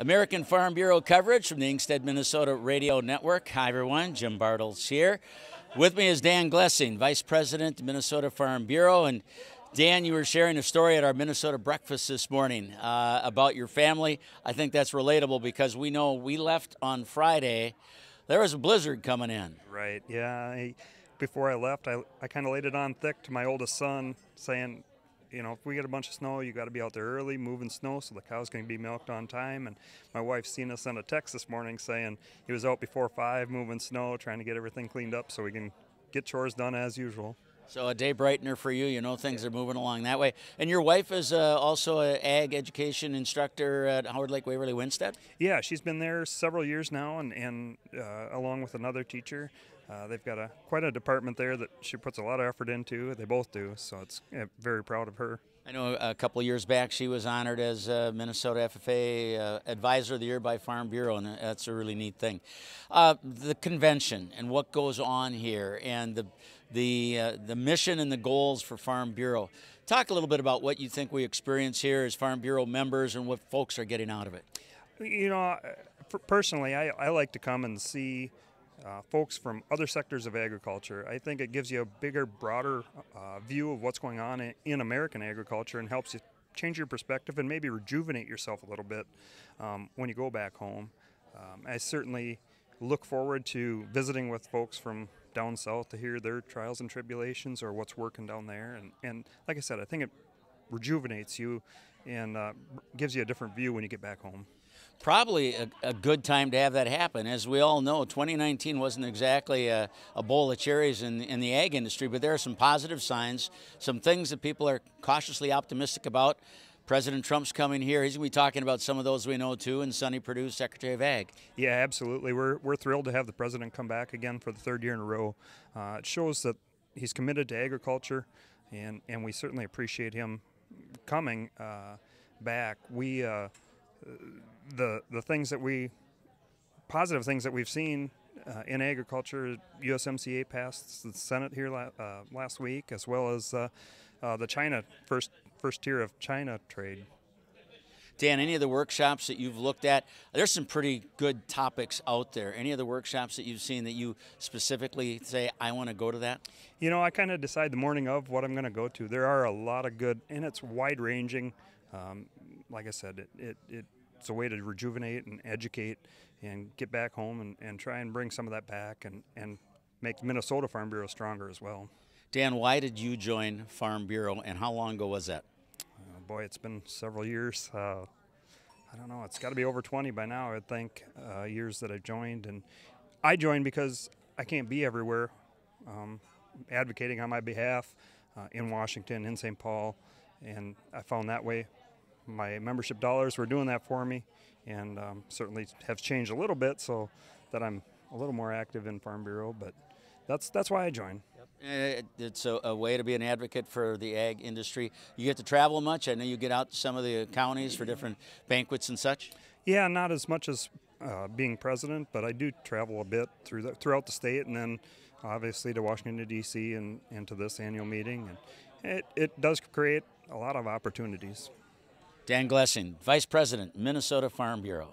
American Farm Bureau coverage from the Inkstead, Minnesota Radio Network. Hi, everyone. Jim Bartles here. With me is Dan Glessing, Vice President, Minnesota Farm Bureau. And Dan, you were sharing a story at our Minnesota breakfast this morning about your family. I think that's relatable because we know we left on Friday. There was a blizzard coming in. Right, yeah. Before I left, I kind of laid it on thick to my oldest son, saying, you know, if we get a bunch of snow, you got to be out there early moving snow so the cows can be milked on time. And my wife's seen us send a text this morning saying he was out before 5 moving snow, trying to get everything cleaned up so we can get chores done as usual. So a day brightener for you. You know things are moving along that way. And your wife is also an ag education instructor at Howard Lake Waverly Winstead? Yeah, she's been there several years now, and along with another teacher. They've got quite a department there that she puts a lot of effort into. They both do, so it's very proud of her. I know a couple of years back she was honored as Minnesota FFA Advisor of the Year by Farm Bureau, and that's a really neat thing. The convention and what goes on here, and the mission and the goals for Farm Bureau. Talk a little bit about what you think we experience here as Farm Bureau members and what folks are getting out of it. You know, personally, I like to come and see folks from other sectors of agriculture. I think it gives you a bigger, broader view of what's going on in American agriculture and helps you change your perspective and maybe rejuvenate yourself a little bit when you go back home. I certainly look forward to visiting with folks from down south to hear their trials and tribulations or what's working down there. And like I said, I think it rejuvenates you and gives you a different view when you get back home. Probably a good time to have that happen. As we all know, 2019 wasn't exactly a bowl of cherries in the ag industry, but there are some positive signs, some things that people are cautiously optimistic about. President Trump's coming here. He's going to be talking about some of those we know, too, and Sonny Perdue, Secretary of Ag. Yeah, absolutely. We're thrilled to have the president come back again for the third year in a row. It shows that he's committed to agriculture, and we certainly appreciate him coming back. The things that positive things that we've seen in agriculture, USMCA passed the Senate here last week, as well as the China first tier of China trade. Dan, any of the workshops that you've looked at, there's some pretty good topics out there. Any of the workshops that you've seen that you specifically say, I want to go to that? You know, I kind of decide the morning of what I'm going to go to. There are a lot of good, and it's wide-ranging. Like I said, it's a way to rejuvenate and educate and get back home and try and bring some of that back and make Minnesota Farm Bureau stronger as well. Dan, why did you join Farm Bureau, and how long ago was that? Boy, it's been several years. I don't know. It's got to be over 20 by now, I would think, years that I've joined. And I joined because I can't be everywhere advocating on my behalf in Washington, in St. Paul, and I found that way my membership dollars were doing that for me, and certainly have changed a little bit so that I'm a little more active in Farm Bureau, but that's why I joined. Yep. It's a way to be an advocate for the ag industry. You get to travel much? I know you get out to some of the counties for different banquets and such. Yeah, not as much as being president, but I do travel a bit throughout the state, and then obviously to Washington, D.C. and to this annual meeting. And it does create a lot of opportunities. Dan Glessing, Vice President, Minnesota Farm Bureau.